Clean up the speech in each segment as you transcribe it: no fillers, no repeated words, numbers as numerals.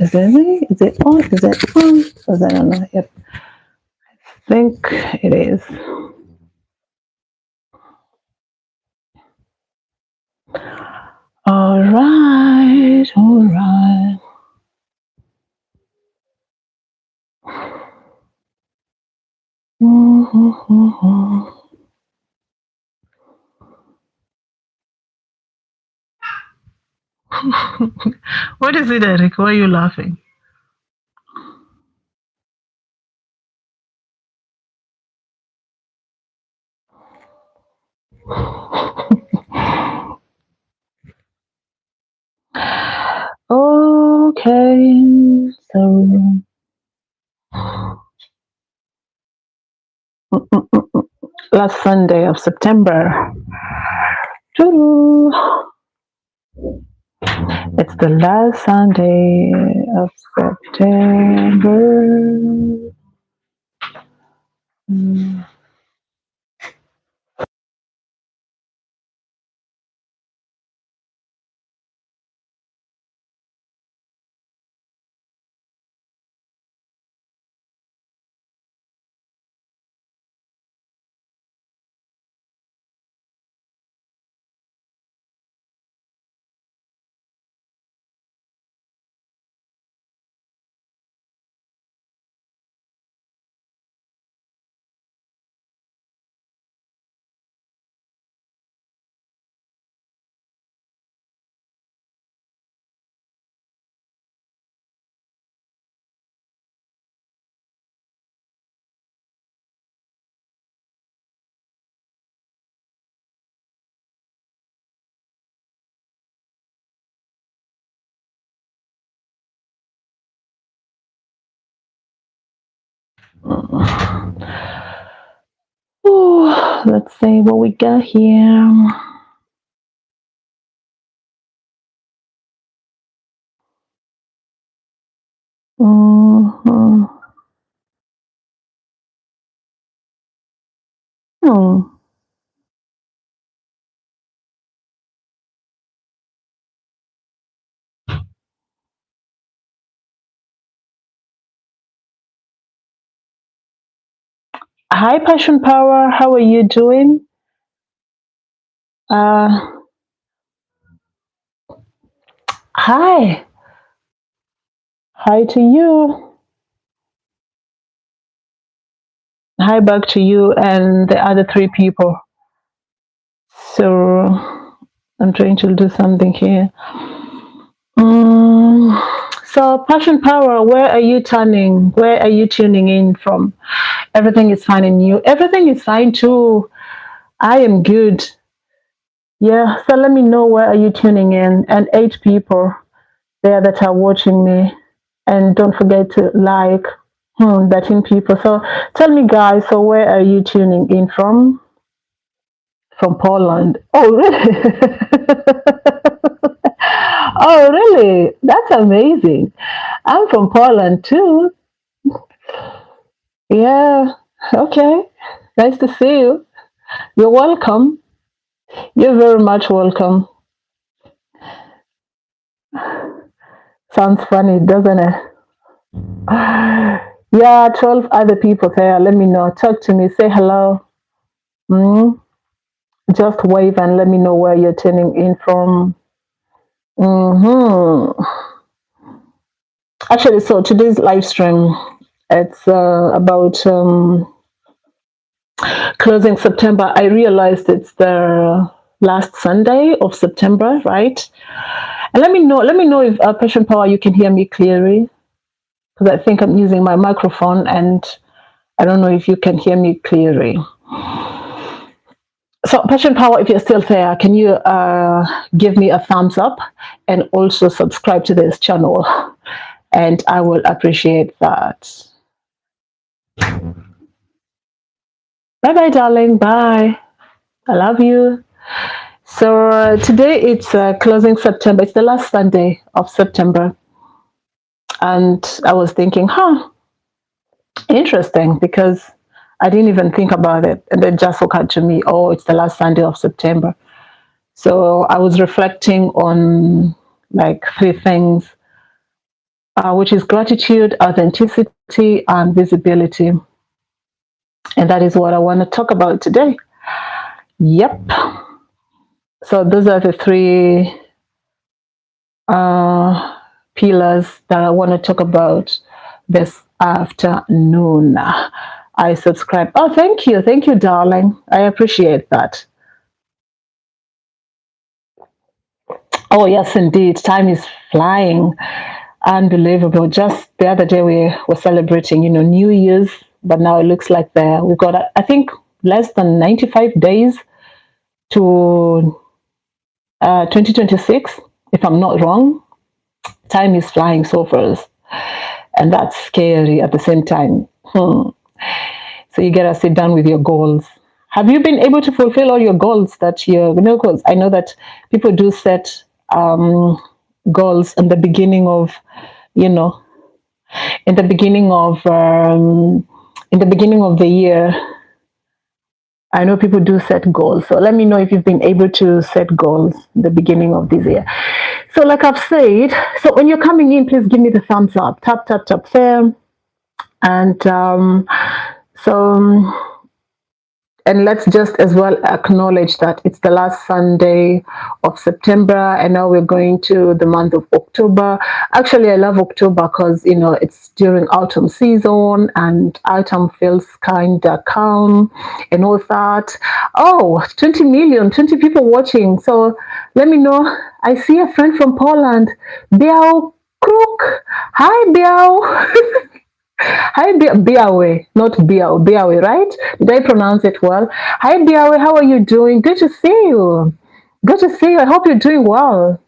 Is it me? Is it on? Is it on? Because I don't know. Yep. I think it is. All right. All right. What is it, Eric? Why are you laughing? Okay, so last Sunday of September. Doo-doo. It's the last Sunday of September. Mm. Ooh, let's see what we got here. Mm-hmm. Hmm. Hi, Passion Power. How are you doing? Uh, hi. Hi to you. Hi back to you and the other three people. So I'm trying to do something here. So Passion Power, where are you turning? Where are you tuning in from? Everything is fine in you. Everything is fine too. I am good. Yeah. So let me know where are you tuning in, and 8 people there that are watching me, and don't forget to like. 13 people. So tell me, guys. So where are you tuning in from? From Poland. Oh, really? Oh, really? That's amazing. I'm from Poland too. Yeah. Okay. Nice to see you. You're welcome. You're very much welcome. Sounds funny, doesn't it? Yeah, 12 other people there. Let me know. Talk to me. Say hello. Mm. Just wave and let me know where you're tuning in from. Hmm. Actually, so today's live stream, it's about closing September. I realized it's the last Sunday of September, right? And let me know if Passion Power, you can hear me clearly, because I think I'm using my microphone, and I don't know if you can hear me clearly. So, Passion Power, if you're still there, can you give me a thumbs up and also subscribe to this channel? And I will appreciate that. Bye bye, darling. Bye. I love you. So, today it's closing September. It's the last Sunday of September. And I was thinking, interesting, because I didn't even think about it. And it just occurred to me, oh, it's the last Sunday of September. So I was reflecting on like 3 things which is gratitude, authenticity, and visibility. And that is what I want to talk about today. Yep. So those are the three uh, pillars that I want to talk about this afternoon. I subscribe. Oh, thank you. Thank you, darling. I appreciate that. Oh, yes, indeed. Time is flying. Unbelievable. Just the other day, we were celebrating, New Year's, but now it looks like we've got, I think, less than 95 days to 2026, if I'm not wrong. Time is flying so fast, and that's scary at the same time. So you gotta sit down with your goals. Have you been able to fulfill all your goals that because I know that people do set goals in the beginning of, you know, in the beginning of the year. I know people do set goals. So let me know if you've been able to set goals in the beginning of this year. So like I've said, so when you're coming in, please give me the thumbs up. Tap, tap, tap there. And so and let's just as well acknowledge that it's the last Sunday of September, and now we're going to the month of October. Actually, I love October because it's during autumn season, and autumn feels kind of calm and all that. Oh, 20 million, 20 people watching. So let me know. I see a friend from Poland, Biao Crook. Hi, Biao. Hi, Biawe, not Biawe, Biawe, right? Did I pronounce it well? Hi, Biawe, how are you doing? Good to see you. Good to see you. I hope you're doing well.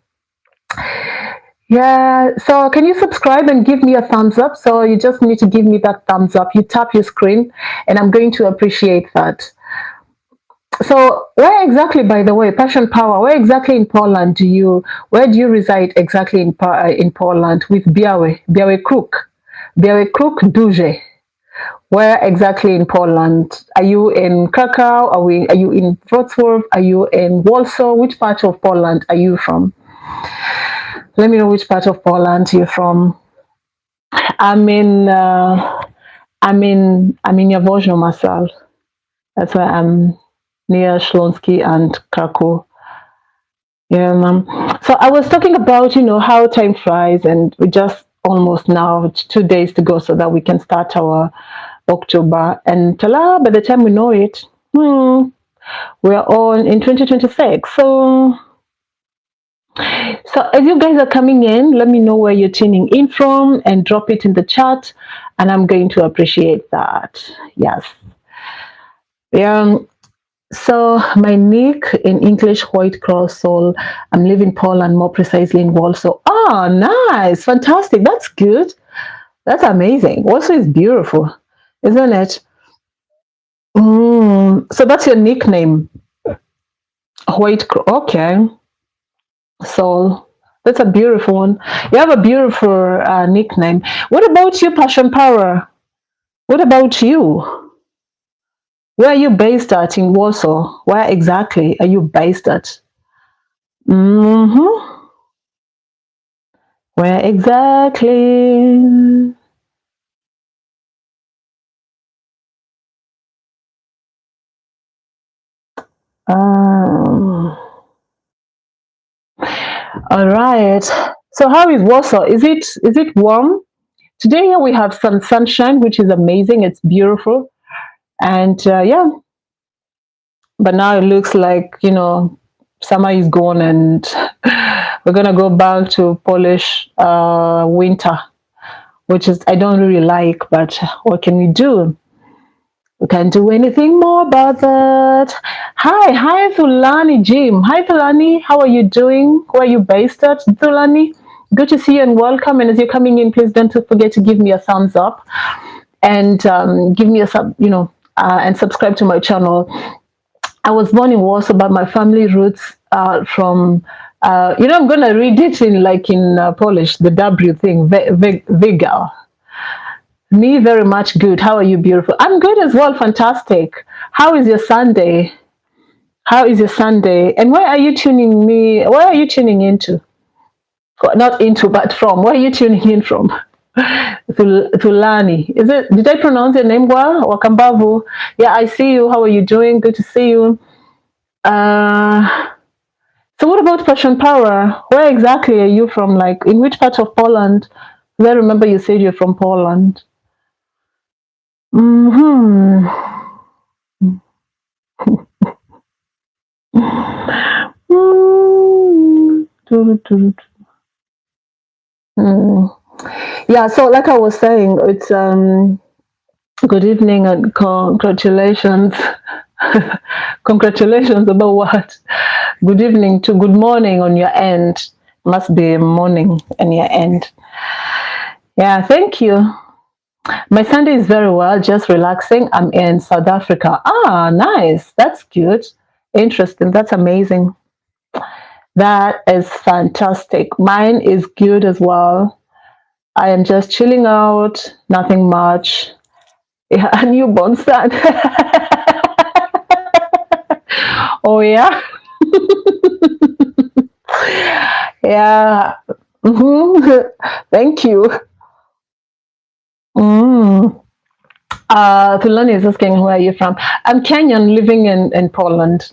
Yeah, so can you subscribe and give me a thumbs up? So you just need to give me that thumbs up. You tap your screen, and I'm going to appreciate that. So where exactly, by the way, Passion Power, where do you reside exactly in Poland with Biawe Kruk? Biawe Kruk Duże. Where exactly in Poland? Are you in Krakow? Are you in Wrocław? Are you in Warsaw? Which part of Poland are you from? Let me know which part of Poland you're from. I'm in Jaworzno myself. That's where I'm near Śląski and Krakow. Yeah, ma'am. So I was talking about, how time flies, and we just almost now 2 days to go so that we can start our October. And ta-la, by the time we know it, we're on in 2026. So as you guys are coming in, let me know where you're tuning in from and drop it in the chat, and I'm going to appreciate that. Yes. Yeah. So my nick in English, White Cross Soul. I'm living in Poland, more precisely in Warsaw. Oh, nice, fantastic. That's good. That's amazing. Warsaw is beautiful, isn't it? So that's your nickname, White Cross. Okay, Soul. That's a beautiful one. You have a beautiful nickname. What about you, Passion Power? What about you? Where are you based at in Warsaw? Where exactly are you based at? Mm-hmm. Where exactly? Um, all right. So how is Warsaw? Is it warm? Today here we have some sunshine, which is amazing. It's beautiful, and yeah. But now it looks like summer is gone, and we're gonna go back to Polish winter, which is I don't really like. But what can we do? We can't do anything more about that. Hi, Thulani Jim. Hi, Thulani. How are you doing? Where are you based at, Thulani? Good to see you and welcome. And as you're coming in, please don't forget to give me a thumbs up and give me a and subscribe to my channel. I was born in Warsaw, but my family roots from. I'm gonna read it in Polish, the W thing, Vega. Me very much good. How are you, beautiful? I'm good as well. Fantastic. How is your Sunday? How is your Sunday? And where are you tuning into? Not into, but from. Where are you tuning in from? Tulani. Is it? Did I pronounce your name well? Wakambavu. Yeah, I see you. How are you doing? Good to see you. Uh, so what about Passion Power? Where exactly are you from? Like, in which part of Poland? I remember you said you're from Poland. Hmm. Yeah, so like I was saying, it's good evening and congratulations. Congratulations about what? Good evening to good morning on your end. Must be morning on your end. Yeah, thank you. My Sunday is very well, just relaxing. I'm in South Africa. Ah, nice. That's good. Interesting. That's amazing. That is fantastic. Mine is good as well. I am just chilling out, nothing much. Yeah, a newborn son. Oh, yeah. Yeah. Thank you. Mm. Tulani is asking, where are you from? I'm Kenyan living in Poland.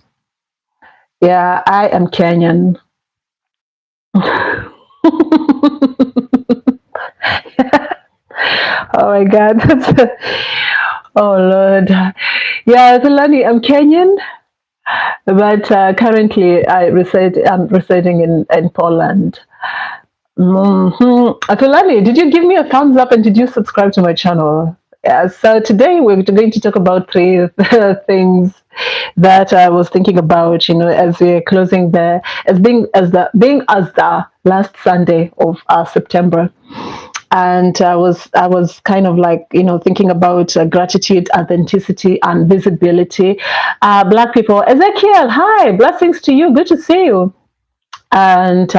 Yeah, I am Kenyan. Oh my God. Oh Lord. Yeah, Tulani, I'm Kenyan, but currently I'm residing in Poland. Atulani, did you give me a thumbs up and did you subscribe to my channel? Yeah, so today we're going to talk about three things that I was thinking about, as we're closing being as the last Sunday of September. And I was kind of like, thinking about gratitude, authenticity, and visibility. Black people, Ezekiel, hi, blessings to you. Good to see you. And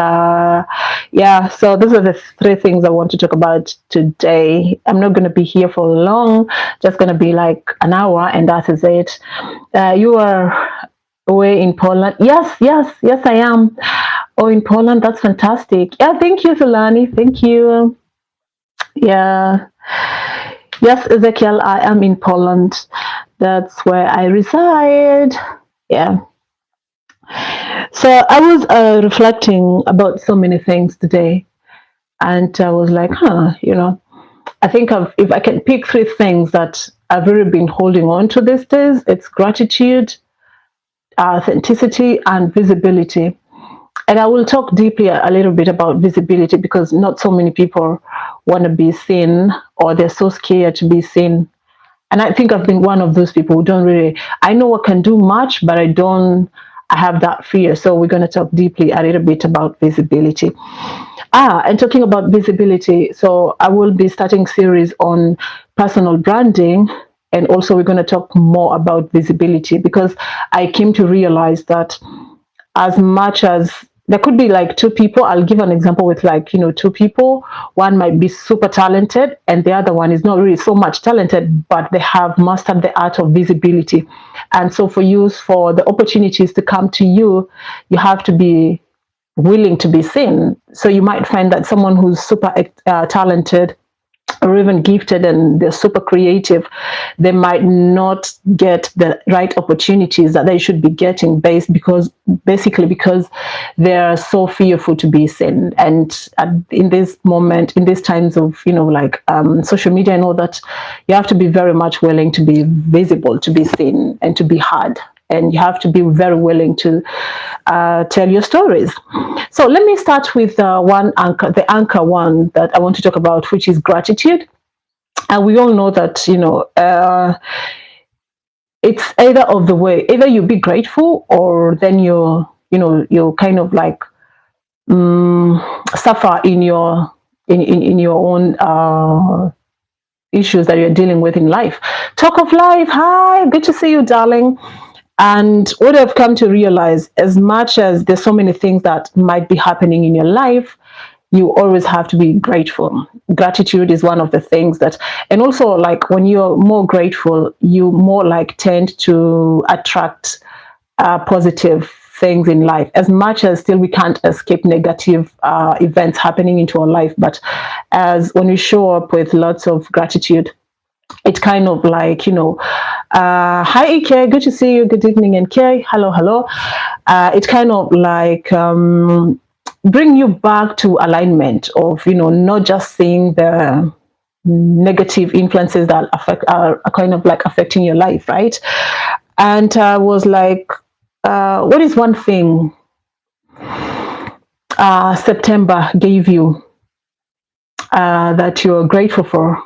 yeah, so those are the three things I want to talk about today. I'm not going to be here for long, just going to be like an hour, and that is it. You are away in Poland. Yes, yes, yes, I am. Oh, in Poland, that's fantastic. Yeah, thank you, Zulani. Thank you. Yeah. Yes, Ezekiel, I am in Poland. That's where I reside. Yeah. So I was reflecting about so many things today, and I was like, I think if I can pick three things that I've really been holding on to these days, it's gratitude, authenticity, and visibility. And I will talk deeply a little bit about visibility because not so many people want to be seen, or they're so scared to be seen. And I think I've been one of those people who don't really, I know I can do much, but I have that fear. So we're going to talk deeply a little bit about visibility. And talking about visibility, so I will be starting series on personal branding, and also we're going to talk more about visibility because I came to realize that as much as there could be like two people, I'll give an example with like, two people. One might be super talented and the other one is not really so much talented, but they have mastered the art of visibility. And so for the opportunities to come to you, you have to be willing to be seen. So you might find that someone who's super talented or even gifted and they're super creative, they might not get the right opportunities that they should be getting basically because they're so fearful to be seen. And in this moment, in these times of like social media and all that, you have to be very much willing to be visible, to be seen, and to be heard. And you have to be very willing to tell your stories. So let me start with the anchor one that I want to talk about, which is gratitude. And we all know that, it's either of the way, either you be grateful or then you kind of like suffer in your own issues that you're dealing with in life. Talk of life, hi, good to see you, darling. And what I've come to realize, as much as there's so many things that might be happening in your life, you always have to be grateful. Gratitude is one of the things that, and also like when you're more grateful, you more like tend to attract positive things in life, as much as still we can't escape negative events happening into our life. But as when we show up with lots of gratitude, it's kind of like, hi EK, good to see you, good evening NK, hello. It's kind of like bring you back to alignment of, not just seeing the negative influences that are kind of like affecting your life, right? And I was like, what is one thing September gave you that you're grateful for?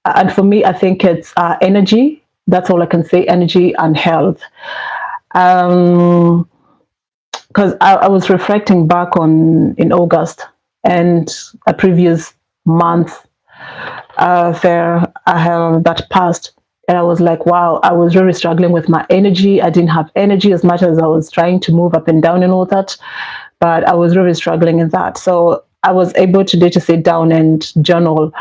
And for me, I think it's energy. That's all I can say, energy and health. Because I was reflecting back on in August and a previous month there that passed, and I was like, wow, I was really struggling with my energy. I didn't have energy as much as I was trying to move up and down and all that, but I was really struggling in that. So I was able today to sit down and journal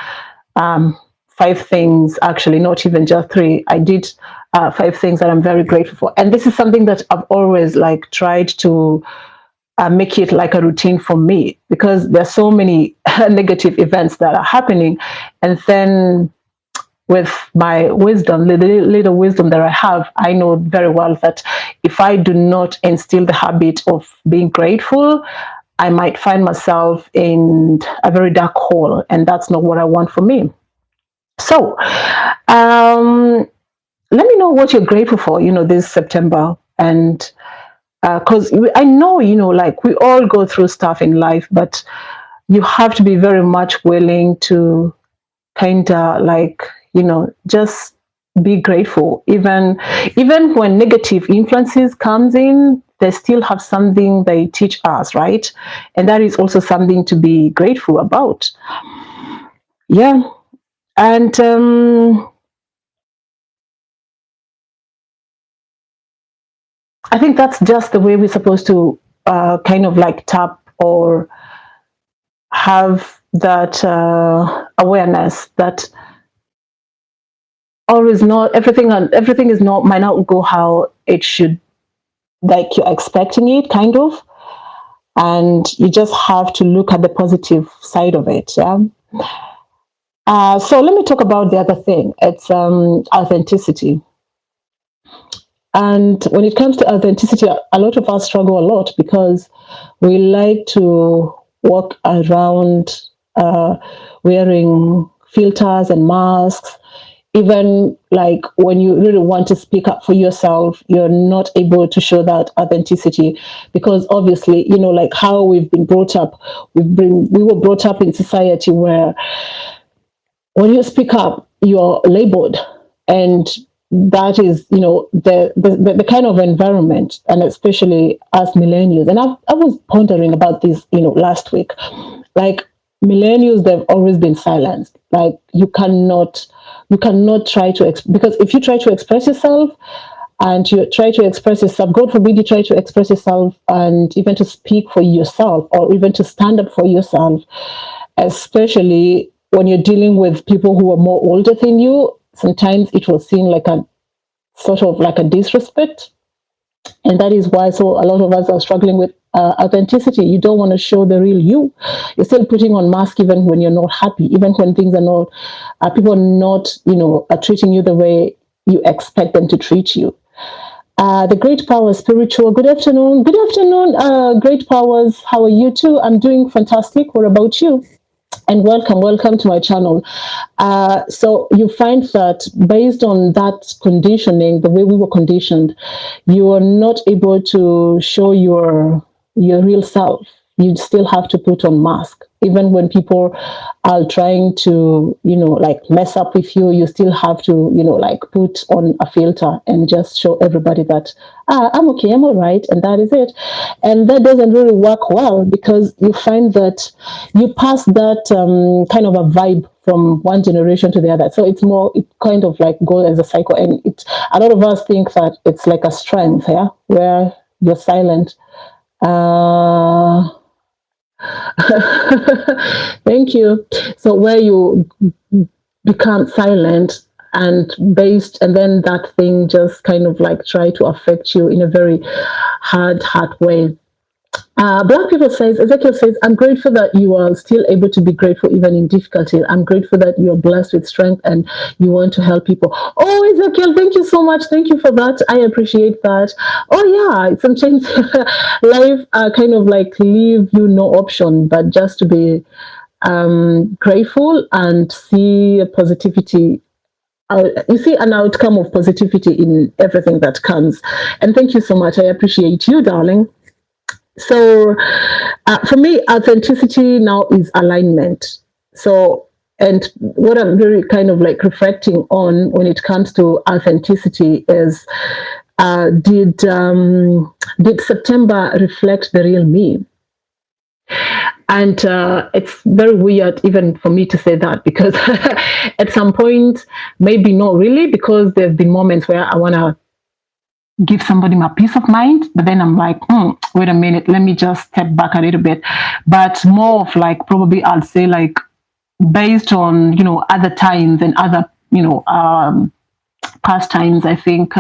um, 5 things, actually, not even just 3. I did 5 things that I'm very grateful for, and this is something that I've always like tried to make it like a routine for me, because there's so many negative events that are happening, and then with my wisdom, little wisdom that I have, I know very well that if I do not instill the habit of being grateful, I might find myself in a very dark hole, and that's not what I want for me. So, let me know what you're grateful for, this September. And because I know, like we all go through stuff in life, but you have to be very much willing to kind of like, just be grateful. Even when negative influences comes in, they still have something they teach us, right? And that is also something to be grateful about. Yeah. And I think that's just the way we're supposed to kind of like tap or have that awareness that always not everything is not might not go how it should, like you're expecting it, kind of, and you just have to look at the positive side of it. Yeah. So let me talk about the other thing. It's authenticity. And when it comes to authenticity, a lot of us struggle a lot because we like to walk around uh, wearing filters and masks. Even like when you really want to speak up for yourself, you're not able to show that authenticity because obviously, like how we've been brought up, we were brought up in society where when you speak up, you're labeled, and that is, the kind of environment, and especially as millennials. And I was pondering about this, last week. Like millennials, they've always been silenced. Like you cannot try to because if you try to express yourself, and you try to express yourself, God forbid you try to express yourself and even to speak for yourself or even to stand up for yourself, especially when you're dealing with people who are more older than you, sometimes it will seem like a sort of like a disrespect. And that is why so a lot of us are struggling with authenticity. You don't want to show the real you. You're still putting on mask even when you're not happy, even when things are not, people are not, are treating you the way you expect them to treat you. The great power spiritual. Good afternoon. Good afternoon, great powers. How are you too? I'm doing fantastic. What about you? And welcome to my channel. So you find that based on that conditioning, the way we were conditioned, you are not able to show your real self. You still have to put on mask. Even when people are trying to, like mess up with you, you still have to, like put on a filter and just show everybody that I'm okay, I'm all right, and that is it. And that doesn't really work well because you find that you pass that kind of a vibe from one generation to the other. So it kind of like goes as a cycle. And a lot of us think that it's like a strength, yeah, where you're silent. Uh, Thank you. So where you become silent and then that thing just kind of like try to affect you in a very hard way. Black people says, Ezekiel says, I'm grateful that you are still able to be grateful even in difficulty. I'm grateful that you are blessed with strength and you want to help people. Oh, Ezekiel, thank you so much. Thank you for that. I appreciate that. Oh, yeah, sometimes life kind of like leave you no option but just to be grateful and see positivity. You see an outcome of positivity in everything that comes. And thank you so much. I appreciate you, darling. So for me, authenticity now is alignment. So, and what I'm really kind of like reflecting on when it comes to authenticity is, did September reflect the real me? And it's very weird even for me to say that, because at some point, maybe not really, because there have been moments where I want to give somebody my peace of mind, but then I'm like, wait a minute, let me just step back a little bit. But more of like, probably I'll say like, based on other times and other past times, I think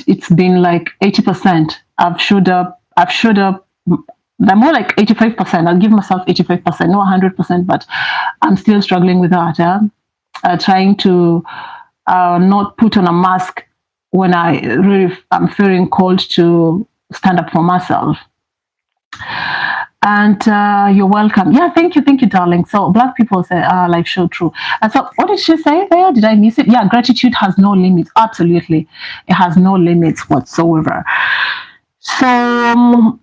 it's been like 80%. I've showed up. They're more like 85%. I'll give myself 85%, not 100%, but I'm still struggling with that. Trying to not put on a mask when I'm feeling called to stand up for myself. And you're welcome. Yeah, thank you, darling. So Black people say, life show true. And so what did she say there? Did I miss it? Yeah, gratitude has no limits. Absolutely, it has no limits whatsoever. So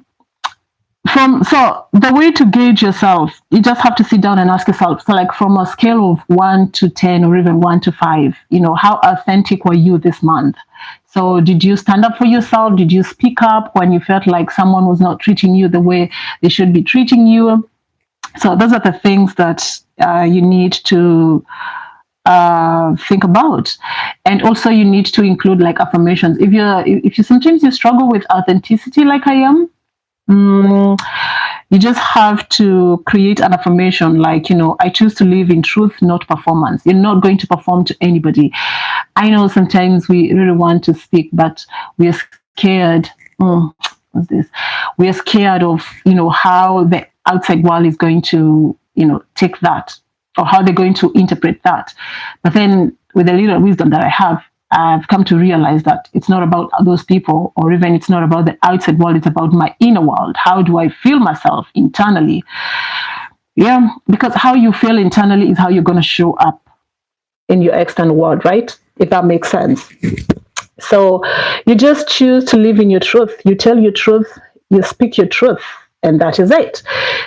so the way to gauge yourself, you just have to sit down and ask yourself. So like from a scale of 1 to 10 or even 1 to 5, how authentic were you this month? So did you stand up for yourself? Did you speak up when you felt like someone was not treating you the way they should be treating you? So those are the things that you need to think about. And also you need to include like affirmations. If you sometimes you struggle with authenticity like I am, you just have to create an affirmation like, I choose to live in truth, not performance. You're not going to perform to anybody. I know sometimes we really want to speak, but we are scared. What's this? We are scared of, how the outside world is going to, take that, or how they're going to interpret that. But then with the little wisdom that I have, I've come to realize that it's not about those people, or even it's not about the outside world. It's about my inner world. How do I feel myself internally? Yeah, because how you feel internally is how you're going to show up in your external world, right? If that makes sense. So you just choose to live in your truth. You tell your truth, you speak your truth, and that is it.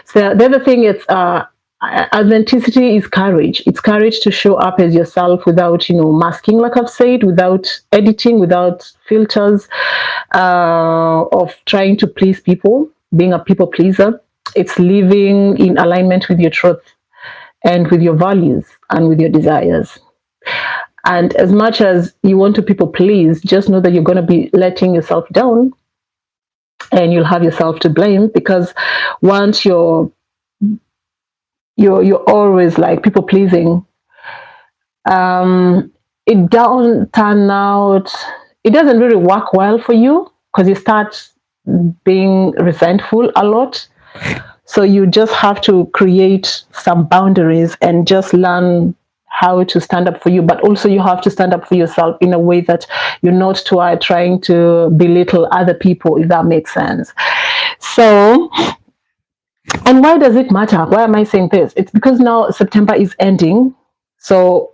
So the other thing is, authenticity is courage. It's courage to show up as yourself without, masking, like I've said, without editing, without filters, of trying to please people, being a people pleaser. It's living in alignment with your truth and with your values and with your desires. And as much as you want to people please, just know that you're going to be letting yourself down, and you'll have yourself to blame, because once you're always like people pleasing, it doesn't really work well for you, because you start being resentful a lot. So you just have to create some boundaries and just learn how to stand up for you. But also you have to stand up for yourself in a way that you're not trying to belittle other people, if that makes sense. So, and why does it matter? Why am I saying this? It's because now September is ending. So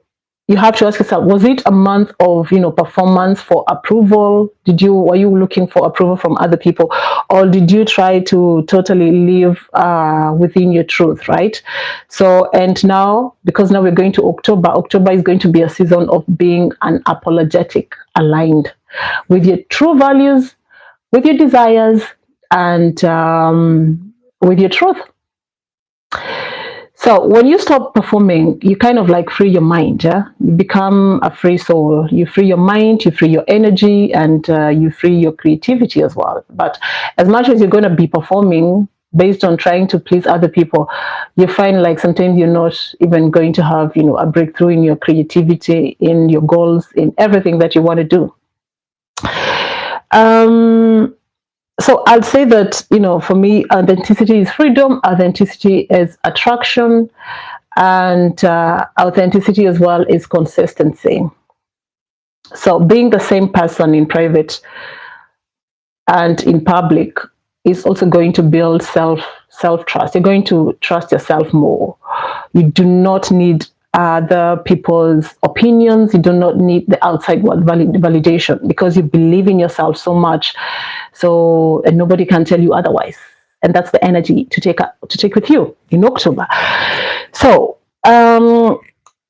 you have to ask yourself, was it a month of, performance for approval? Were you looking for approval from other people? Or did you try to totally live within your truth, right? So, and now, because now we're going to October is going to be a season of being unapologetic, aligned with your true values, with your desires, and with your truth. So when you stop performing, you kind of like free your mind. Yeah, you become a free soul. You free your mind, you free your energy, and you free your creativity as well. But as much as you're going to be performing, based on trying to please other people, you find like sometimes you're not even going to have, a breakthrough in your creativity, in your goals, in everything that you want to do. So I'll say that, for me, authenticity is freedom, authenticity is attraction, and authenticity as well is consistency. So being the same person in private and in public is also going to build self trust. You're going to trust yourself more. You do not need other people's opinions. You do not need the outside world validation, because you believe in yourself so much. So and nobody can tell you otherwise. And that's the energy to take with you in October. So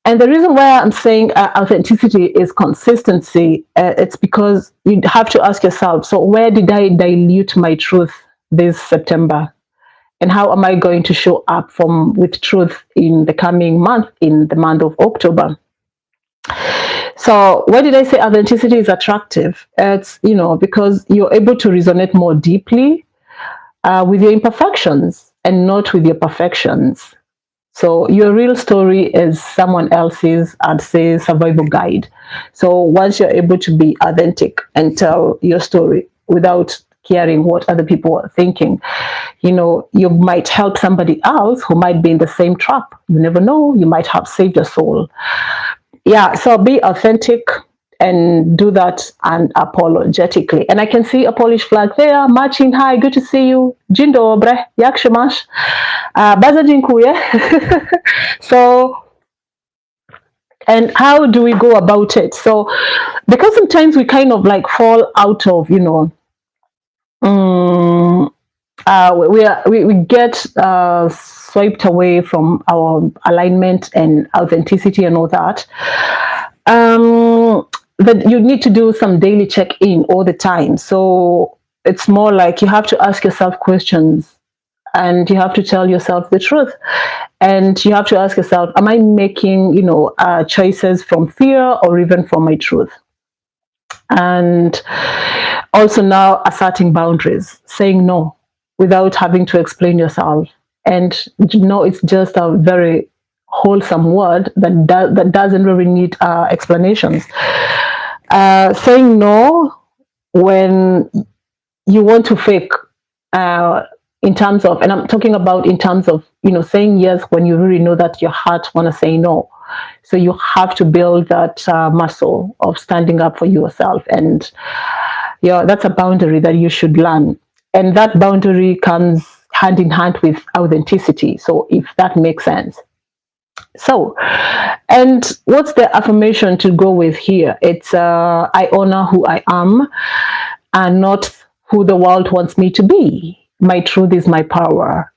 and the reason why I'm saying authenticity is consistency, it's because you have to ask yourself, so where did I dilute my truth this September? And how am I going to show up with truth in the coming month, in the month of October? So why did I say authenticity is attractive? It's, because you're able to resonate more deeply with your imperfections and not with your perfections. So your real story is someone else's, I'd say, survival guide. So once you're able to be authentic and tell your story without caring what other people are thinking, you might help somebody else who might be in the same trap. You never know, you might have saved your soul. Yeah, so be authentic and do that unapologetically. And I can see a Polish flag there marching. Hi, good to see you. Dzień dobry, jak się masz? Bardzo dziękuję. So, and how do we go about it? So, because sometimes we kind of like fall out of, we get swiped away from our alignment and authenticity and all that. That you need to do some daily check-in all the time. So it's more like you have to ask yourself questions, and you have to tell yourself the truth, and you have to ask yourself, am I making choices from fear or even from my truth? And also now asserting boundaries, saying no without having to explain yourself. And no, it's just a very wholesome word that doesn't really need explanations. Saying no when you want to fake, in terms of, and I'm talking about in terms of, saying yes when you really know that your heart want to say no. So you have to build that muscle of standing up for yourself. And that's a boundary that you should learn. And that boundary comes hand in hand with authenticity. So if that makes sense. So, and what's the affirmation to go with here? It's I honor who I am and not who the world wants me to be. My truth is my power.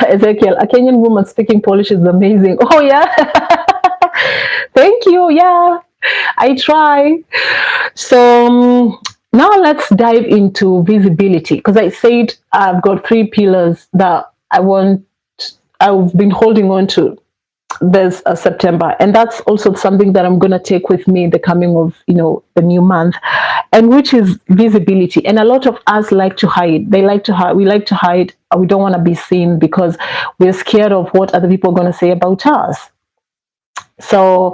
Ezekiel, a Kenyan woman speaking Polish is amazing. Oh, yeah. Thank you. Yeah, I try. So now let's dive into visibility, because I said I've got 3 pillars that I've been holding on to this September, and that's also something that I'm going to take with me in the coming of the new month, and which is visibility. And a lot of us like to hide. We like to hide. We don't want to be seen because we're scared of what other people are going to say about us. So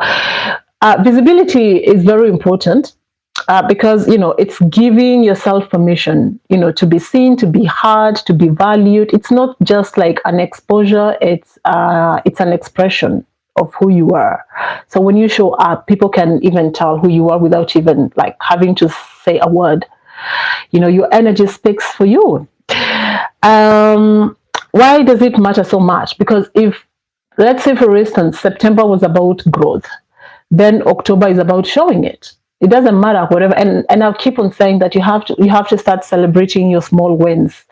visibility is very important. Because it's giving yourself permission, to be seen, to be heard, to be valued. It's not just like an exposure; it's an expression of who you are. So when you show up, people can even tell who you are without even like having to say a word. Your energy speaks for you. Why does it matter so much? Because if, let's say, for instance, September was about growth, then October is about showing it. It doesn't matter, whatever. And I'll keep on saying that you have to start celebrating your small wins.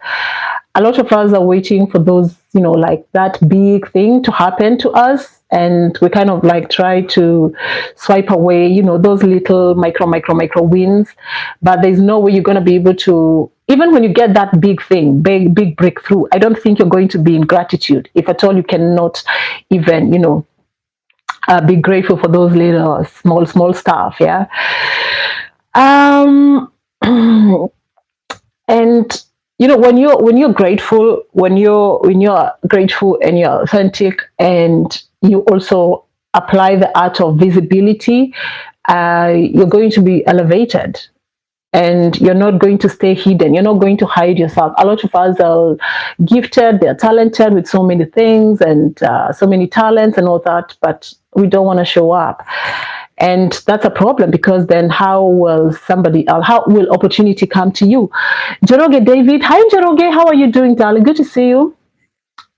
A lot of us are waiting for those, like that big thing to happen to us. And we kind of like try to swipe away, those little micro wins. But there's no way you're going to be able to, even when you get that big thing, big breakthrough, I don't think you're going to be in gratitude. If at all, you cannot even, be grateful for those little small stuff. Yeah. And when you're grateful, when you're grateful and you're authentic, and you also apply the art of visibility, you're going to be elevated, and you're not going to stay hidden. You're not going to hide yourself. A lot of us are gifted, they're talented with so many things and so many talents and all that, but we don't want to show up. And that's a problem, because then how will opportunity come to you? Joroge David, hi Joroge, how are you doing, darling? Good to see you.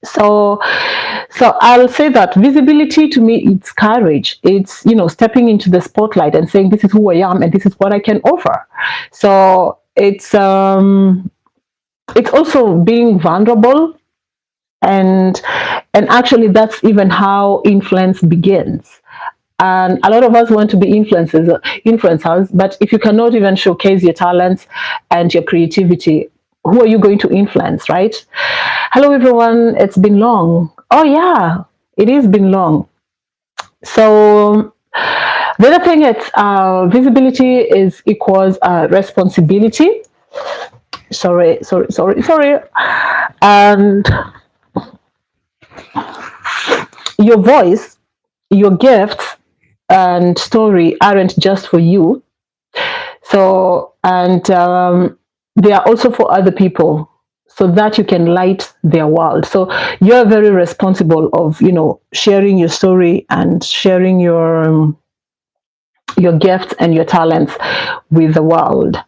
So I'll say that visibility to me, it's courage. It's, stepping into the spotlight and saying, this is who I am and this is what I can offer. So it's also being vulnerable, and actually that's even how influence begins. And a lot of us want to be influencers, but if you cannot even showcase your talents and your creativity, who are you going to influence, right? Hello everyone, it's been long. Oh yeah, it has been long. So the other thing is, visibility is equals responsibility. Sorry. And your voice, your gifts and story aren't just for you. So, and they are also for other people, so that you can light their world. So you're very responsible of, sharing your story and sharing your gifts and your talents with the world,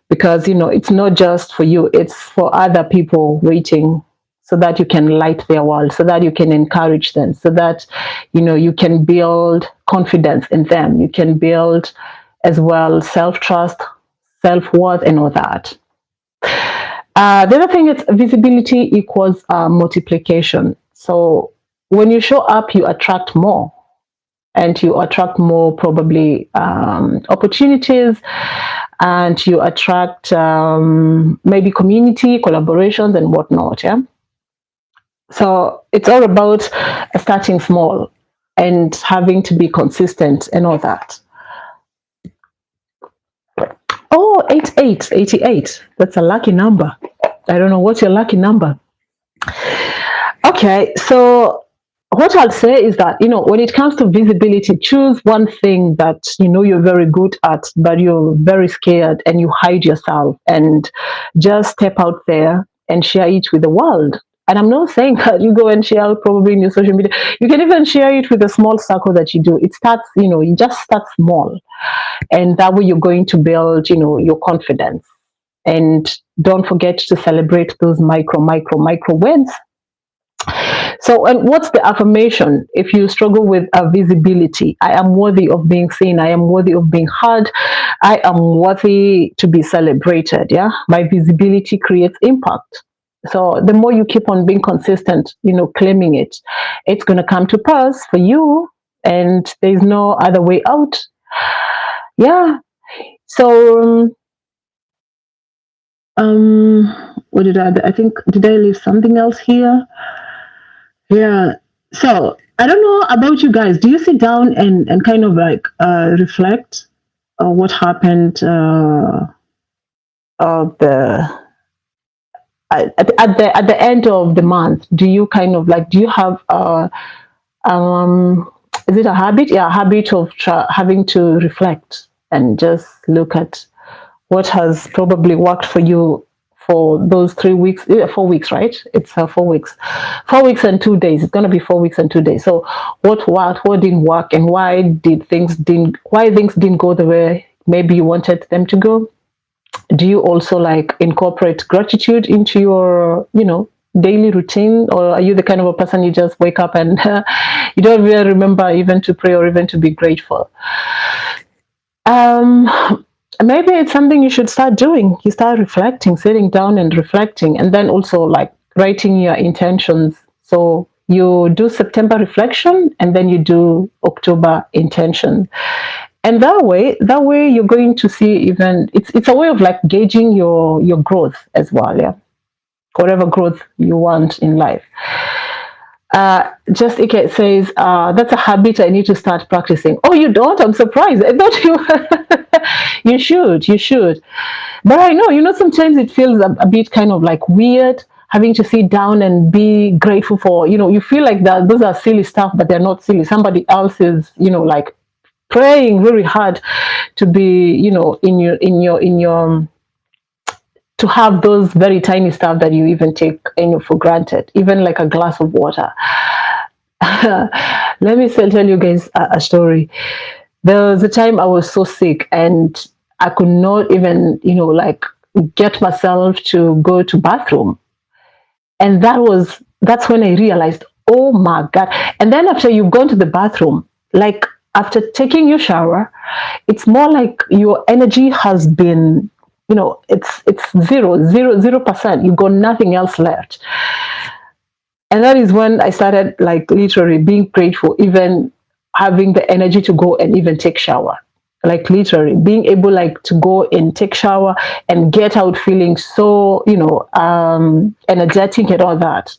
because it's not just for you, it's for other people waiting, so that you can light their world, so that you can encourage them, so that you can build confidence in them, you can build as well self-trust, self-worth and all that. The other thing is visibility equals multiplication. So when you show up, you attract more, and you attract more probably opportunities, and you attract maybe community collaborations and whatnot. Yeah. So it's all about starting small and having to be consistent and all that. Oh, 88. That's a lucky number. I don't know what's your lucky number. Okay, so what I'll say is that, when it comes to visibility, choose one thing that you're very good at, but you're very scared and you hide yourself, and just step out there and share it with the world. And I'm not saying that you go and share probably in your social media. You can even share it with a small circle that you do. It starts, you just start small. And that way you're going to build, your confidence. And don't forget to celebrate those micro wins. So, and what's the affirmation? If you struggle with visibility, I am worthy of being seen. I am worthy of being heard. I am worthy to be celebrated. Yeah, my visibility creates impact. So the more you keep on being consistent, claiming it, it's going to come to pass for you, and there's no other way out. Yeah. So, what did I think? Did I leave something else here? Yeah. So I don't know about you guys. Do you sit down and kind of like reflect what happened the at the end of the month? Do you kind of like, do you have is it a habit? Yeah, a habit of having to reflect and just look at what has probably worked for you for those 3 weeks, 4 weeks, right? It's 4 weeks, 4 weeks and 2 days. It's going to be 4 weeks and 2 days. So what worked, what didn't work, and why things didn't go the way maybe you wanted them to go? Do you also like incorporate gratitude into your, daily routine, or are you the kind of a person you just wake up and you don't really remember even to pray or even to be grateful? Maybe it's something you should start doing. You start reflecting, sitting down and reflecting, and then also like writing your intentions. So you do September reflection, and then you do October intention. And that way you're going to see, even it's a way of like gauging your growth as well. Yeah. Whatever growth you want in life. Just Ike says, that's a habit I need to start practicing. Oh, you don't? I'm surprised. I thought you, you should, you should. But I know, sometimes it feels a bit kind of like weird having to sit down and be grateful for, you feel like that those are silly stuff, but they're not silly. Somebody else is, like praying very hard to be, in your to have those very tiny stuff that you even take for granted, even like a glass of water. Let me tell you guys a story. There was a time I was so sick and I could not even, like get myself to go to bathroom. And that's when I realized, oh my God. And then after you've gone to the bathroom, like after taking your shower, it's more like your energy has been, it's 0%. You got nothing else left. And that is when I started like literally being grateful, even having the energy to go and even take shower. Like literally being able like to go and take shower and get out feeling so, energetic and all that.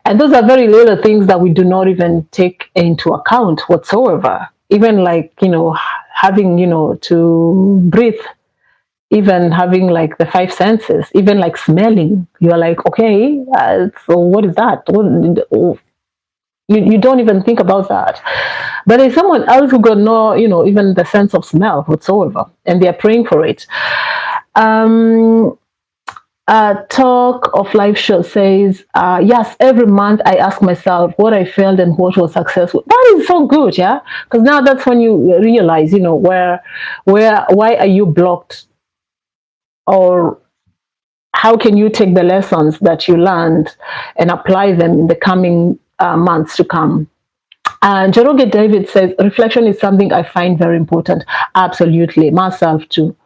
And those are very little things that we do not even take into account whatsoever. Even like, having, to breathe, even having like the five senses, even like smelling, you're like, okay, so what is that? You don't even think about that. But there's someone else who got no, even the sense of smell whatsoever, and they're praying for it. Um, Talk of Life Show says, yes, every month I ask myself what I failed and what was successful. That is so good, yeah? Because now that's when you realize, why are you blocked, or how can you take the lessons that you learned and apply them in the coming months to come. Jeroge David says, reflection is something I find very important. Absolutely. Myself too.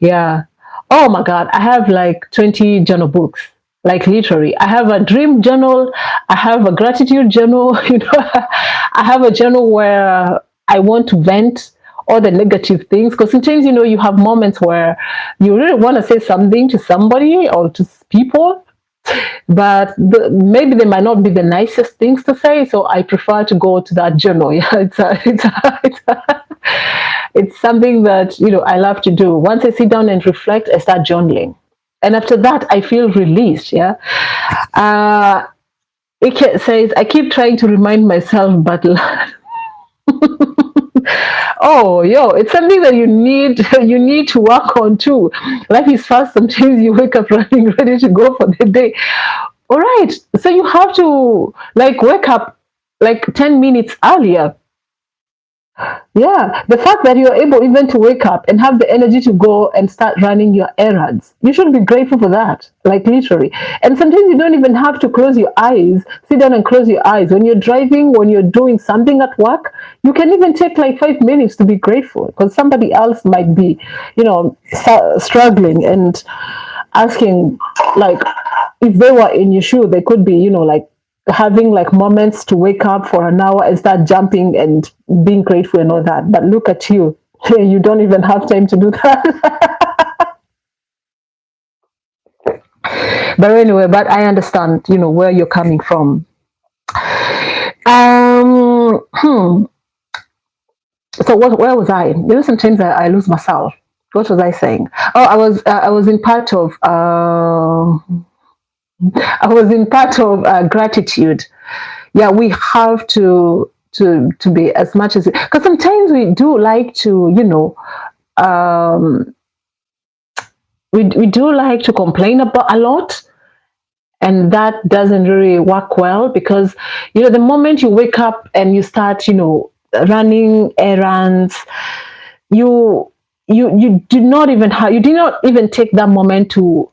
Yeah. Oh my God. I have like 20 journal books. Like literally. I have a dream journal. I have a gratitude journal. I have a journal where I want to vent all the negative things, because sometimes you have moments where you really want to say something to somebody or to people, but maybe they might not be the nicest things to say, so I prefer to go to that journal. Yeah, it's something that I love to do. Once I sit down and reflect, I start journaling, and after that I feel released. Yeah. It says, I keep trying to remind myself, but oh, yo, it's something that you need to work on too. Life is fast. Sometimes you wake up running, ready to go for the day. All right, so you have to like wake up like 10 minutes earlier. Yeah, the fact that you're able even to wake up and have the energy to go and start running your errands, you should be grateful for that, like literally. And sometimes you don't even have to close your eyes, sit down and close your eyes. When you're driving, when you're doing something at work, you can even take like 5 minutes to be grateful, because somebody else might be, struggling and asking, like, if they were in your shoe, they could be, like having like moments to wake up for an hour and start jumping and being grateful and all that. But look at you. You don't even have time to do that. But anyway, but I understand, where you're coming from. Hmm. So where was I? Sometimes I lose myself. What was I saying? Oh, I was in part of gratitude. Yeah, we have to be as much as, because sometimes we do like to, we do like to complain about a lot, and that doesn't really work well, because the moment you wake up and you start running errands, you you do not even have you do not even take that moment to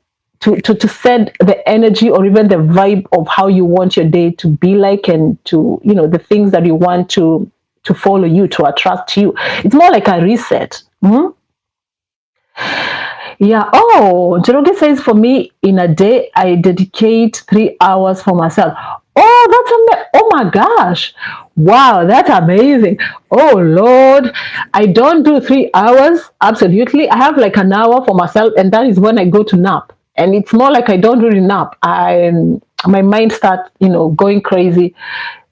set the energy or even the vibe of how you want your day to be like, and to the things that you want to follow you, to attract you. It's more like a reset. Yeah. Oh, Jeroge says, for me, in a day, I dedicate 3 hours for myself. Oh, oh my gosh. Wow, that's amazing. Oh Lord, I don't do 3 hours. Absolutely. I have like an hour for myself, and that is when I go to nap. And it's more like I don't really nap. my mind start, going crazy,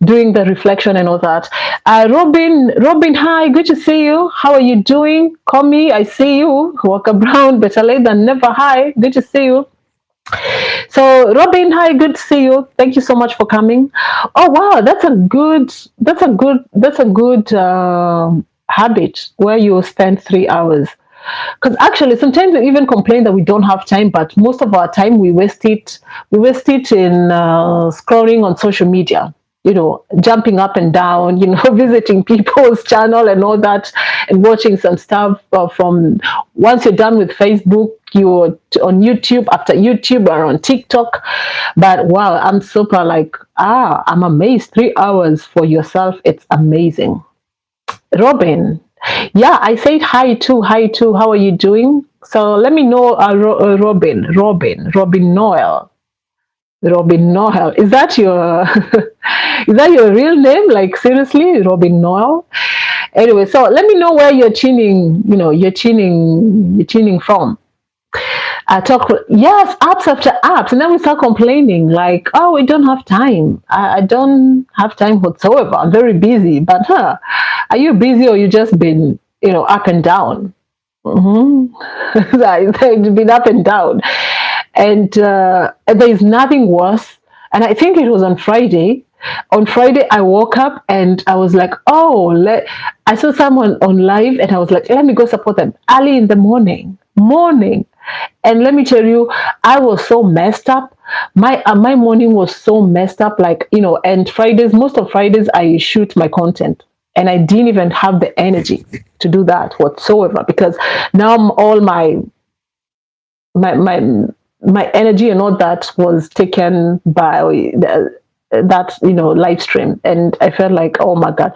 doing the reflection and all that. Robin, hi, good to see you. How are you doing? Call me, I see you. Walker Brown, better late than never. Hi, good to see you. So Robin, hi, good to see you. Thank you so much for coming. Oh wow, that's a good habit where you spend 3 hours. Because actually, sometimes we even complain that we don't have time, but most of our time we waste it in scrolling on social media. Jumping up and down, visiting people's channel and all that, and watching some stuff from. Once you're done with Facebook, you're on YouTube. After YouTube, or on TikTok. But wow, I'm super like I'm amazed. 3 hours for yourself, it's amazing. Robin, yeah, I said hi too. Hi too. How are you doing? So let me know, Robin Noel. Robin Noel. Is that your is that your real name? Like seriously, Robin Noel? Anyway, so let me know where you're tuning from. Yes, apps after apps, and then we start complaining like, oh, we don't have time. I don't have time whatsoever. I'm very busy. But are you busy, or you just been up and down? Hmm. It's been up and down, and there is nothing worse. And I think it was on Friday. On Friday, I woke up and I was like, oh, I saw someone on live, and I was like, let me go support them early in the morning. And let me tell you, I was so messed up. My morning was so messed up, like And Fridays, most of Fridays, I shoot my content, and I didn't even have the energy to do that whatsoever, because now all my my energy and all that was taken by that live stream, and I felt like, oh my god.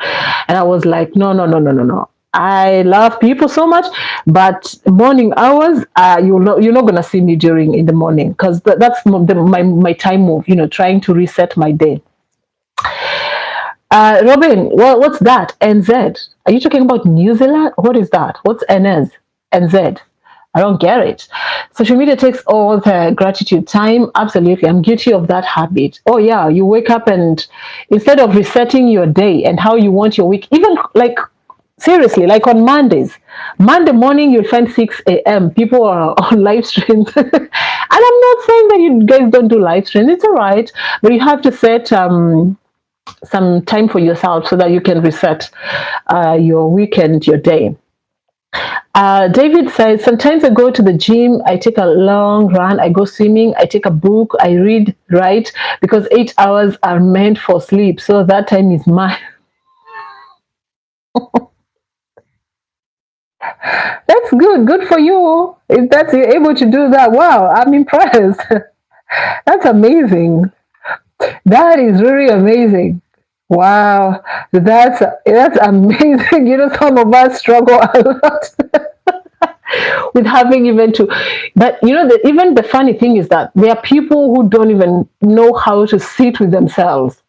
And I was like, no, no, no, no, no, no, I love people so much, but morning hours, you're not gonna see me during in the morning, because that's my time move, trying to reset my day. Robin, what's that? NZ? Are you talking about New Zealand? What is that? What's NS? NZ? I don't get it. Social media takes all the gratitude time. Absolutely. I'm guilty of that habit. Oh, yeah. You wake up, and instead of resetting your day and how you want your week, even like seriously, like on Monday morning, you'll find 6 a.m. People are on live streams. And I'm not saying that you guys don't do live streams. It's all right. But you have to set some time for yourself so that you can reset your weekend, your day. David says, sometimes I go to the gym, I take a long run, I go swimming, I take a book, I read, right? Because 8 hours are meant for sleep. So that time is mine. That's good. Good for you. If that's you're able to do that, wow, I'm impressed. That's amazing. That is really amazing. Wow, that's amazing. Some of us struggle a lot with having even to, but even the funny thing is that there are people who don't even know how to sit with themselves.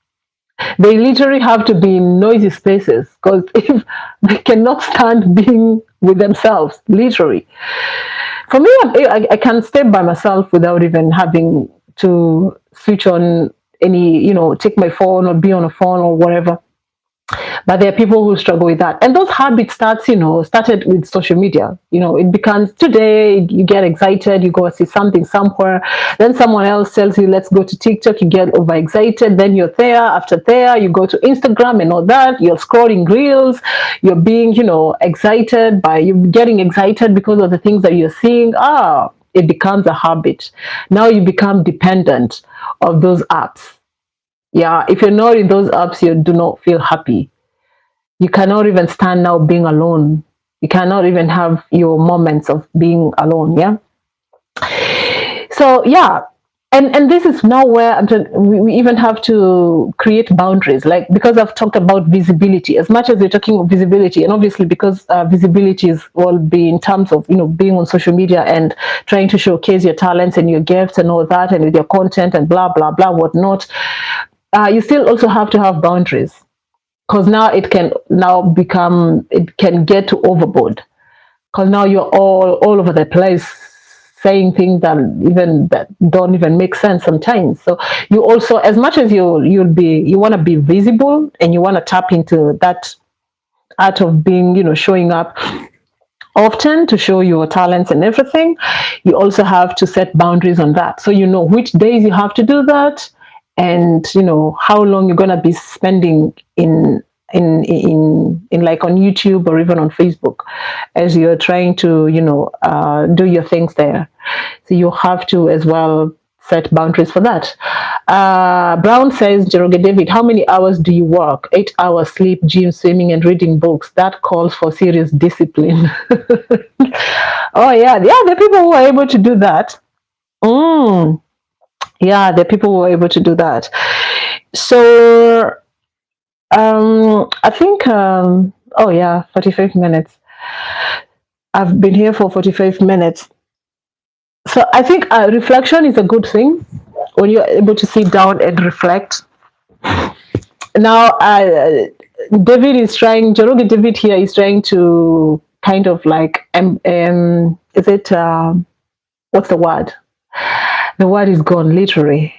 They literally have to be in noisy spaces, because if they cannot stand being with themselves, literally. For me, I can stay by myself without even having to switch on any, take my phone or be on a phone or whatever. But there are people who struggle with that, and those habits started with social media. It becomes today, you get excited, you go see something somewhere, then someone else tells you, let's go to TikTok, you get overexcited, then you're there. After there, you go to Instagram and all that, you're scrolling reels, you're being excited by you getting excited because of the things that you're seeing. It becomes a habit. Now you become dependent of those apps. Yeah, if you're not in those apps, you do not feel happy. You cannot even stand now being alone. You cannot even have your moments of being alone. Yeah. So yeah, and this is now where we even have to create boundaries, like, because I've talked about visibility. As much as we're talking about visibility, and obviously because visibility is all be in terms of being on social media and trying to showcase your talents and your gifts and all that, and with your content and blah blah blah whatnot. You still also have to have boundaries, because now it can get to overboard, because now you're all over the place, saying things that don't even make sense sometimes. So you also, as much as you want to be visible and you want to tap into that art of being, showing up often to show your talents and everything, you also have to set boundaries on that. So you know which days you have to do that, and how long you're gonna be spending in like on YouTube or even on Facebook as you're trying to do your things there. So you have to as well set boundaries for that. Brown says, Jeroge David, how many hours do you work? 8 hours sleep, gym, swimming, and reading books. That calls for serious discipline. Oh yeah, there are people who are able to do that. Mm, yeah, there are people who are able to do that. So I think oh yeah, 45 minutes. I've been here for 45 minutes. So I think reflection is a good thing when you're able to sit down and reflect. Now, Jeroge David here is trying to kind of like, is it, what's the word? The word is gone, literally.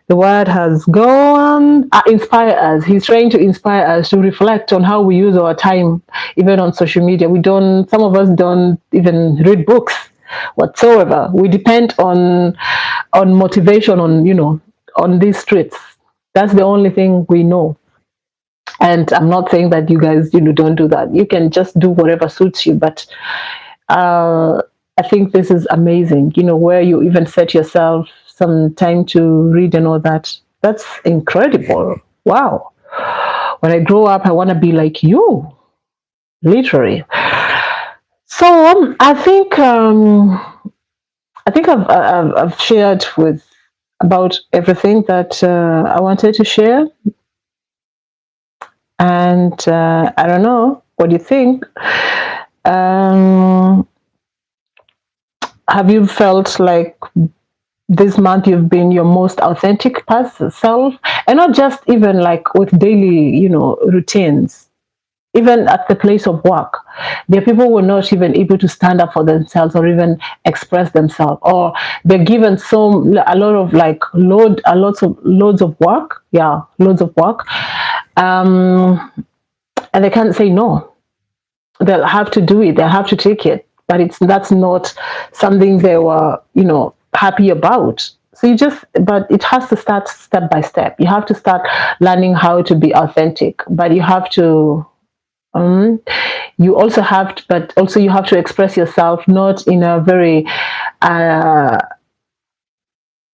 The word has gone. Inspire us. He's trying to inspire us to reflect on how we use our time, even on social media. Some of us don't even read books whatsoever. We depend on motivation on these streets. That's the only thing we know. And I'm not saying that you guys don't do that. You can just do whatever suits you. But I think this is amazing. Where you even set yourself some time to read and all that. That's incredible. Wow. When I grow up, I want to be like you, literally. So I think I've shared about everything that I wanted to share. And I don't know, what do you think? Have you felt like this month you've been your most authentic self, and not just even like with daily routines, even at the place of work? There are people who are not even able to stand up for themselves or even express themselves, or they're given a lot of like loads of work. Yeah, loads of work. And they can't say no. They'll have to do it. They'll have to take it. But that's not something they were, happy about. So but it has to start step by step. You have to start learning how to be authentic. But you have to, you also have to express yourself not in a very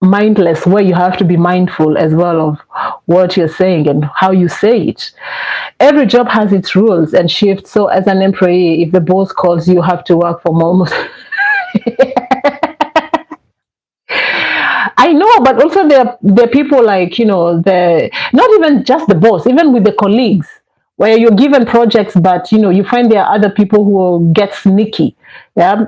mindless way. You have to be mindful as well of what you're saying and how you say it. Every job has its rules and shifts. So as an employee, if the boss calls, you have to work for almost I know, but also there are people like the not even just the boss, even with the colleagues, where you're given projects, but you find there are other people who will get sneaky. Yeah,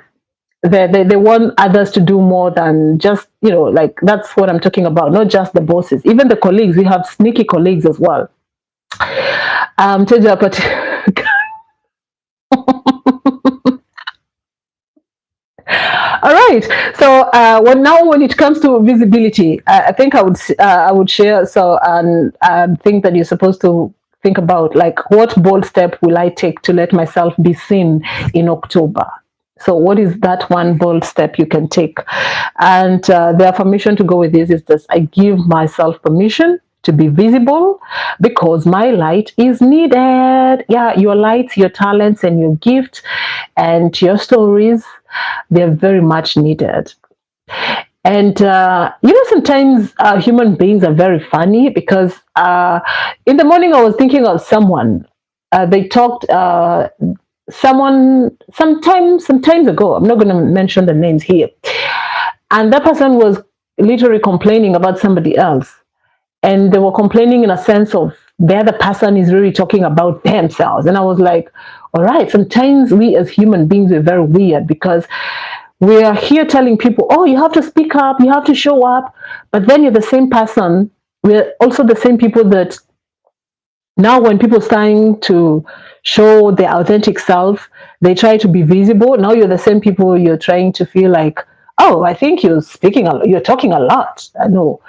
they want others to do more than just like, that's what I'm talking about. Not just the bosses, even the colleagues. We have sneaky colleagues as well. All right. So when it comes to visibility, I think I would share thing that you're supposed to think about, like, what bold step will I take to let myself be seen in October? So what is that one bold step you can take? And the affirmation to go with this is this: I give myself permission to be visible because my light is needed. Yeah, your lights, your talents, and your gift and your stories, they're very much needed. And sometimes human beings are very funny, because in the morning I was thinking of someone. They talked someone sometimes ago. I'm not going to mention the names here. And that person was literally complaining about somebody else, and they were complaining in a sense of the other person is really talking about themselves. And I was like, all right, sometimes we as human beings are very weird, because we are here telling people, oh, you have to speak up, you have to show up, but then you're the same person. We're also the same people that now, when people starting to show their authentic self, they try to be visible. Now you're the same people, you're trying to feel like oh, I think you're talking a lot. No.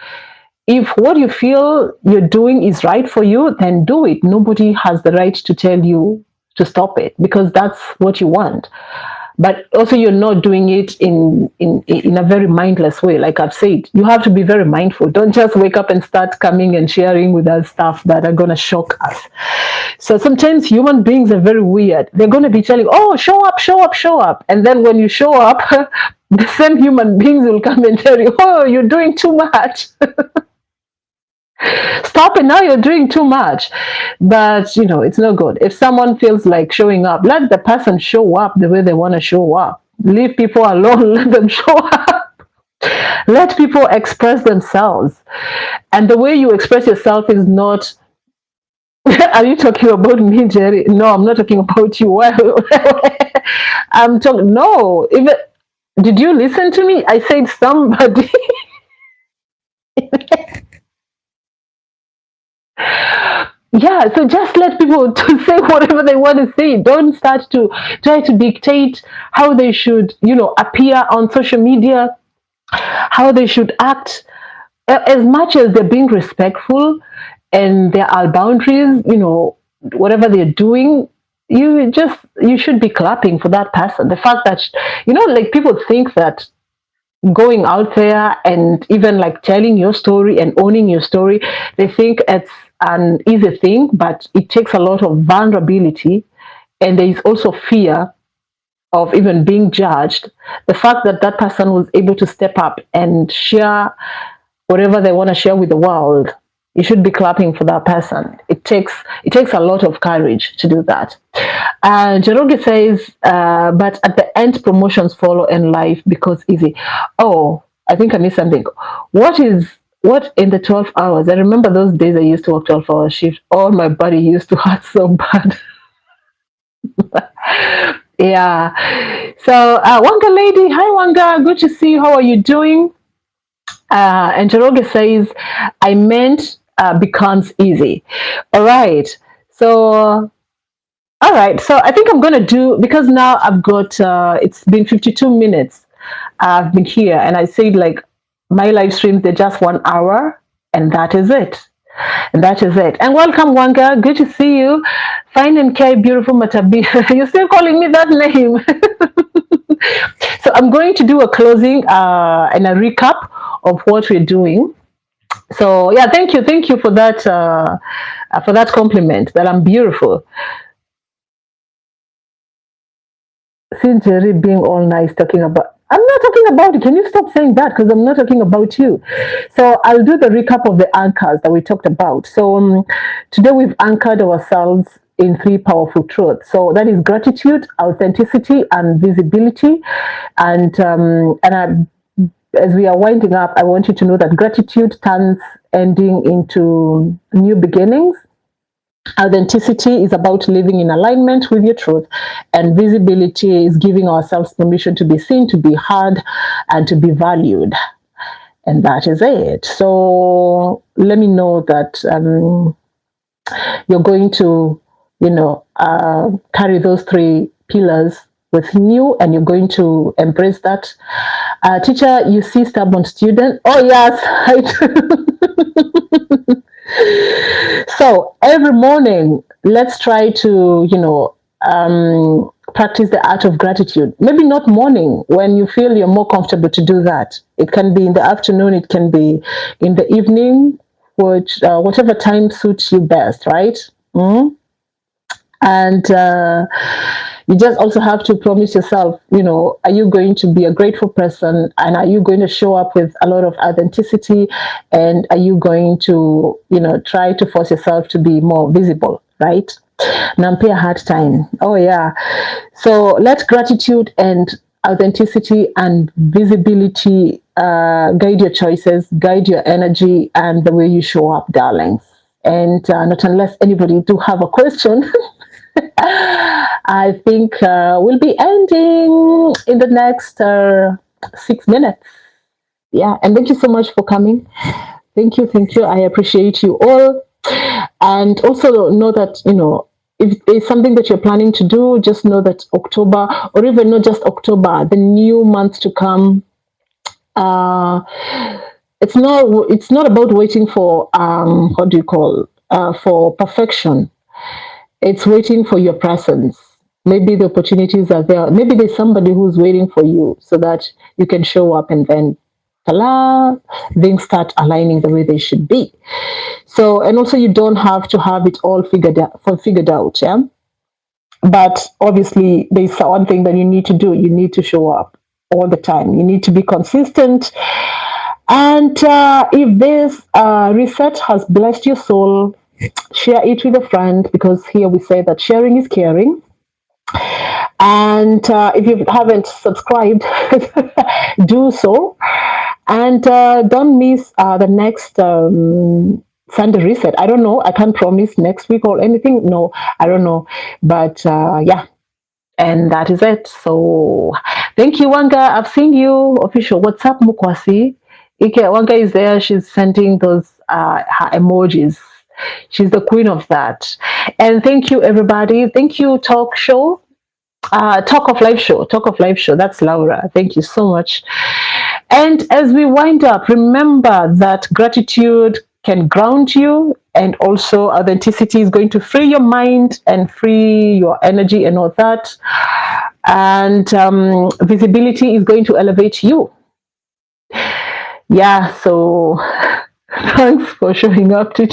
If what you feel you're doing is right for you, then do it. Nobody has the right to tell you to stop it because that's what you want. But also you're not doing it in a very mindless way. Like I've said, you have to be very mindful. Don't just wake up and start coming and sharing with us stuff that are going to shock us. So sometimes human beings are very weird. They're going to be telling, oh, show up, show up, show up. And then when you show up, the same human beings will come and tell you, oh, you're doing too much. Stop it now, you're doing too much. But it's no good. If someone feels like showing up, let the person show up the way they want to show up. Leave people alone. Let them show up. Let people express themselves. And the way you express yourself is not are you talking about me, Jerry? No, I'm not talking about you. I'm talking. No, even did you listen to me? I said somebody. Yeah, so just let people to say whatever they want to say. Don't start to try to dictate how they should, appear on social media, how they should act. As much as they're being respectful and there are boundaries, whatever they're doing, you should be clapping for that person. The fact that like people think that going out there and even like telling your story and owning your story, they think it's an easy thing, but it takes a lot of vulnerability, and there is also fear of even being judged. The fact that that person was able to step up and share whatever they want to share with the world, you should be clapping for that person. It takes a lot of courage to do that. Jeroge says, but at the end, promotions follow in life because easy. Oh, I think I missed something. What in the 12 hours? I remember those days I used to work 12-hour shift. All my body used to hurt so bad. Yeah. So, Wanga lady, hi Wanga, good to see you. How are you doing? And Jeroge says, I meant becomes easy. All right. So, all right. So I think I'm going to do, because now I've got, it's been 52 minutes. I've been here and I said like my live streams, they're just 1 hour and that is it. And that is it. And welcome, Wanga. Good to see you. Fine and K, beautiful Matabi. You're still calling me that name. So I'm going to do a closing and a recap of what we're doing. So yeah, thank you for that compliment that I'm beautiful. Since Jerry being all nice talking about, I'm not talking about you. Can you stop saying that? Because I'm not talking about you. So I'll do the recap of the anchors that we talked about. So today we've anchored ourselves in 3 powerful truths. So that is gratitude, authenticity, and visibility. And as we are winding up, I want you to know that gratitude turns ending into new beginnings. Authenticity is about living in alignment with your truth, and visibility is giving ourselves permission to be seen, to be heard, and to be valued. And that is it. So let me know that you're going to, carry those 3 pillars with you, and you're going to embrace that. Teacher, you see stubborn student. Oh yes, So every morning, let's try to, practice the art of gratitude. Maybe not morning when you feel you're more comfortable to do that. It can be in the afternoon, it can be in the evening, which whatever time suits you best, right? Mm? And you just also have to promise yourself, are you going to be a grateful person, and are you going to show up with a lot of authenticity, and are you going to, try to force yourself to be more visible, right? Nampia hard time. Oh yeah. So let gratitude and authenticity and visibility guide your choices, guide your energy, and the way you show up, darlings. And not unless anybody do have a question. I think we'll be ending in the next 6 minutes. Yeah, and thank you so much for coming. Thank you. I appreciate you all. And also know that, if there's something that you're planning to do, just know that October, or even not just October, the new month to come, Uh, it's not about waiting for what do you call for perfection. It's waiting for your presence. Maybe the opportunities are there. Maybe there's somebody who's waiting for you so that you can show up, and then voila, things start aligning the way they should be. So, and also you don't have to have it all figured out, yeah. But obviously, there's one thing that you need to do. You need to show up all the time. You need to be consistent. And if this reset has blessed your soul, share it with a friend, because here we say that sharing is caring. And if you haven't subscribed, do so. And don't miss the next Sunday reset. I don't know. I can't promise next week or anything. No, I don't know. But yeah, and that is it. So thank you, Wanga. I've seen you official. What's up, Mukwasi? Ike Wanga is there. She's sending those her emojis. She's the queen of that. And thank you, everybody. Thank you, Talk Show. Talk of Life Show. Talk of Life Show. That's Laura. Thank you so much. And as we wind up, remember that gratitude can ground you, and also authenticity is going to free your mind and free your energy and all that. And visibility is going to elevate you. Yeah, so thanks for showing up to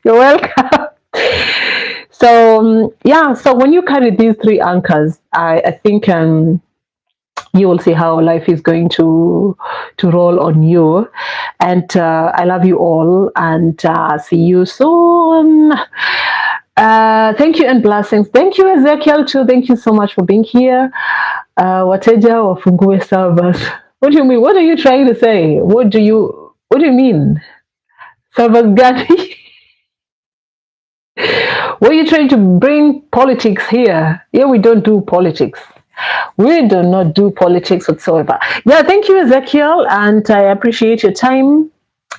you're welcome. So yeah, so when you carry these three anchors, I think you will see how life is going to roll on you. And I love you all, and see you soon. Thank you and blessings. Thank you, Ezekiel, too. Thank you so much for being here. Wateja wafungue servers. What do you mean? What are you trying to say? What do you mean? Servers gani? Were you trying to bring politics here? Here we don't do politics. We do not do politics whatsoever. Yeah, thank you, Ezekiel, and I appreciate your time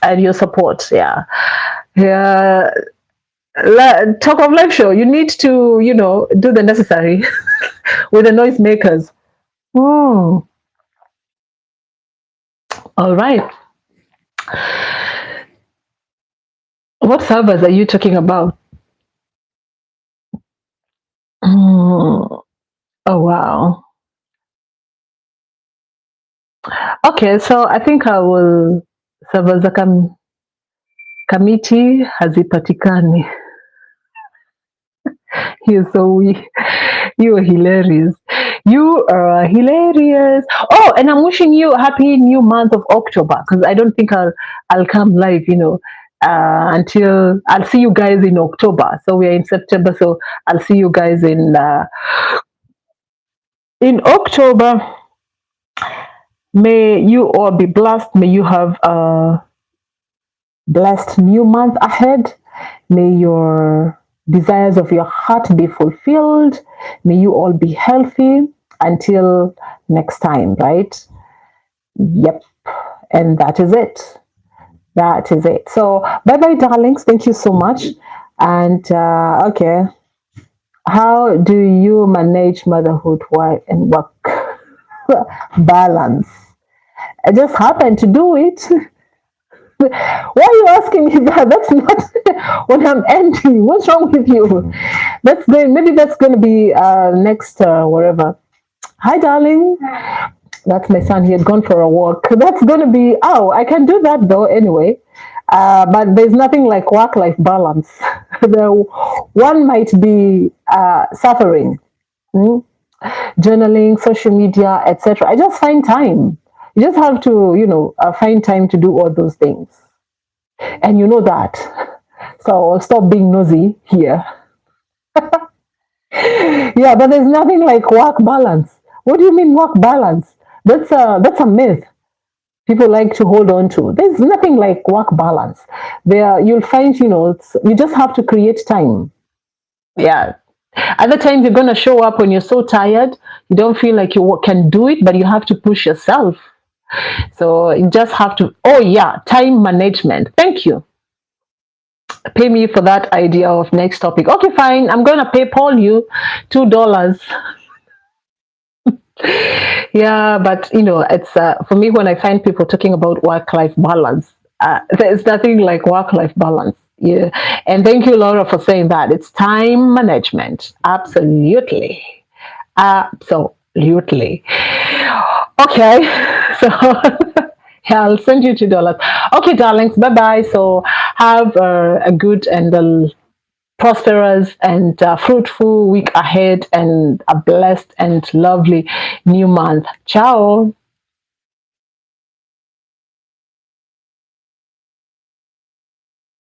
and your support. Yeah. Yeah. Talk of Life Show. You need to, do the necessary with the noisemakers. Oh, all right. What servers are you talking about? Mm, oh, wow. Okay, so I think I will servers za kamiti hazipatikani. You're you are hilarious. You are hilarious. Oh, and I'm wishing you a happy new month of October, because I don't think I'll come live, until I'll see you guys in October. So we're in September, so I'll see you guys in October. May you all be blessed. May you have a blessed new month ahead. May your desires of your heart be fulfilled. May you all be healthy until next time, right? Yep. And that is it. That is it. So, bye bye, darlings. Thank you so much. And okay, how do you manage motherhood, wife, and work balance? I just happen to do it. Why are you asking me that? That's not when I'm empty. What's wrong with you? Maybe that's going to be next wherever. Hi, darling. That's my son. He had gone for a walk. That's going to be, oh, I can do that though anyway. But there's nothing like work life balance. One might be suffering, journaling, social media, etc. I just find time. You just have to, find time to do all those things. And you know that. So stop being nosy here. Yeah, but there's nothing like work balance. What do you mean work balance? That's a myth people like to hold on to. There's nothing like work balance. You'll find, you just have to create time. Yeah. Other times you're gonna show up when you're so tired, you don't feel like you can do it, but you have to push yourself. So you just have to. Oh yeah, time management. Thank you. Pay me for that idea of next topic. Okay, fine. I'm gonna PayPal you $2. Yeah, but it's for me when I find people talking about work-life balance, there's nothing like work-life balance. Yeah, and thank you, Laura, for saying that. It's time management. Absolutely, absolutely. Okay, so yeah, I'll send you $2. Okay, darlings, bye bye. So have a good and prosperous and fruitful week ahead and a blessed and lovely new month. Ciao.